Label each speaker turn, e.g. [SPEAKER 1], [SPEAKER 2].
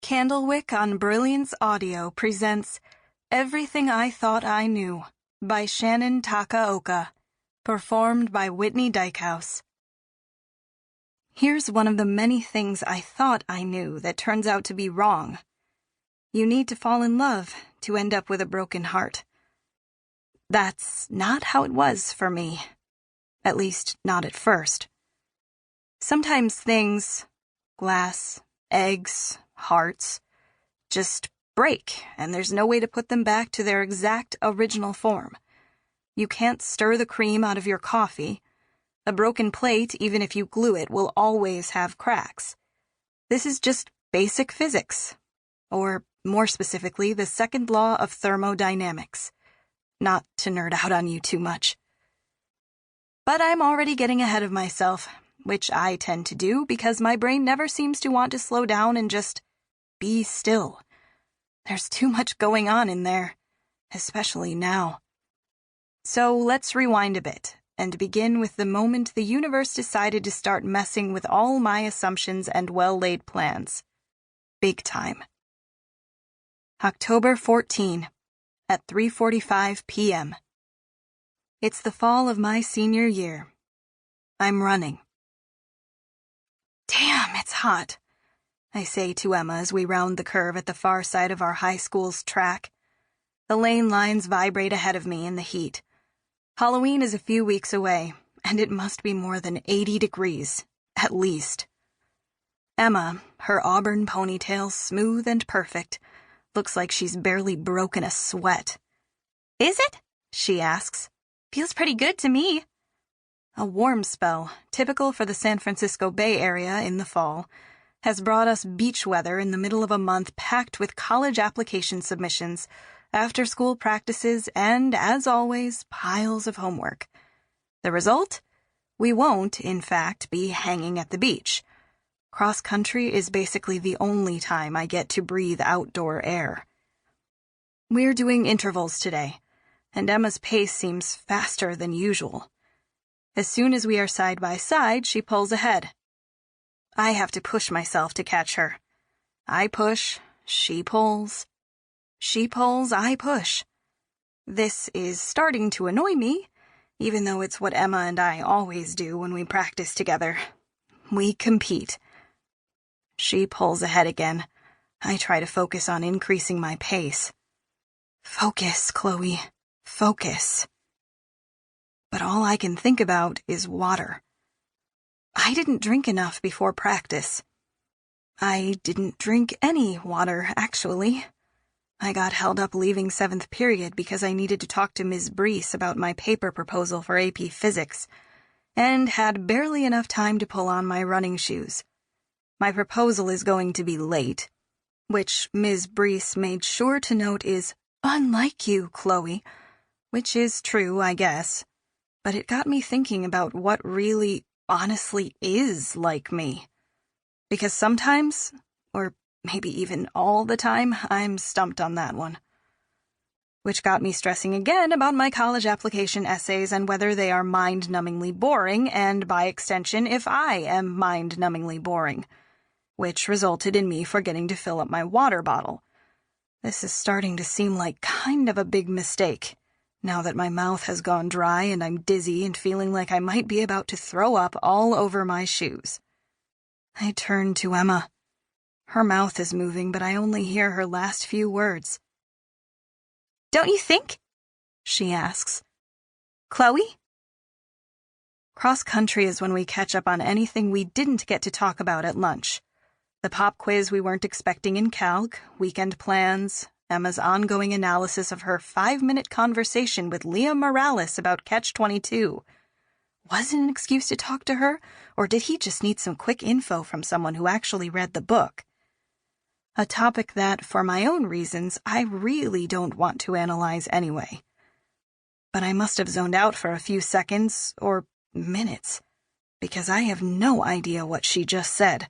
[SPEAKER 1] Candlewick on Brilliance Audio presents Everything I Thought I Knew by Shannon Takaoka, performed by Whitney Dykehouse. Here's one of the many things I thought I knew that turns out to be wrong. You need to fall in love to end up with a broken heart. That's not how it was for me. At least, not at first. Sometimes things, glass, eggs, hearts, just break, and there's no way to put them back to their exact original form. You can't stir the cream out of your coffee. A broken plate, even if you glue it, will always have cracks. This is just basic physics. Or, more specifically, the second law of thermodynamics. Not to nerd out on you too much. But I'm already getting ahead of myself, which I tend to do because my brain never seems to want to slow down and just be still. There's too much going on in there, especially now. So let's rewind a bit and begin with the moment the universe decided to start messing with all my assumptions and well-laid plans. Big time. October 14, at 3:45 p.m. It's the fall of my senior year. I'm running. Damn, it's hot, I say to Emma as we round the curve at the far side of our high school's track. The lane lines vibrate ahead of me in the heat. Halloween is a few weeks away, and it must be more than 80 degrees, at least. Emma, her auburn ponytail smooth and perfect, looks like she's barely broken a sweat. Is it? She asks. Feels pretty good to me. A warm spell, typical for the San Francisco Bay Area in the fall, has brought us beach weather in the middle of a month packed with college application submissions, after-school practices, and, as always, piles of homework. The result? We won't, in fact, be hanging at the beach. Cross-country is basically the only time I get to breathe outdoor air. We're doing intervals today, and Emma's pace seems faster than usual. As soon as we are side by side, she pulls ahead. I have to push myself to catch her. I push, she pulls. She pulls, I push. This is starting to annoy me, even though it's what Emma and I always do when we practice together. We compete. She pulls ahead again. I try to focus on increasing my pace. Focus, Chloe. Focus. But all I can think about is water. I didn't drink enough before practice. I didn't drink any water, actually. I got held up leaving 7th period because I needed to talk to Ms. Brees about my paper proposal for AP Physics, and had barely enough time to pull on my running shoes. My proposal is going to be late, which Ms. Brees made sure to note is unlike you, Chloe, which is true, I guess. But it got me thinking about what really, honestly is like me. Because sometimes, or maybe even all the time, I'm stumped on that one. Which got me stressing again about my college application essays and whether they are mind-numbingly boring, and by extension, if I am mind-numbingly boring. Which resulted in me forgetting to fill up my water bottle. This is starting to seem like kind of a big mistake, now that my mouth has gone dry and I'm dizzy and feeling like I might be about to throw up all over my shoes. I turn to Emma. Her mouth is moving, but I only hear her last few words. Don't you think? She asks. Chloe? Cross-country is when we catch up on anything we didn't get to talk about at lunch. The pop quiz we weren't expecting in calc, weekend plans, Emma's ongoing analysis of her 5-minute conversation with Leah Morales about Catch-22. Was it an excuse to talk to her, or did he just need some quick info from someone who actually read the book? A topic that, for my own reasons, I really don't want to analyze anyway. But I must have zoned out for a few seconds, or minutes, because I have no idea what she just said.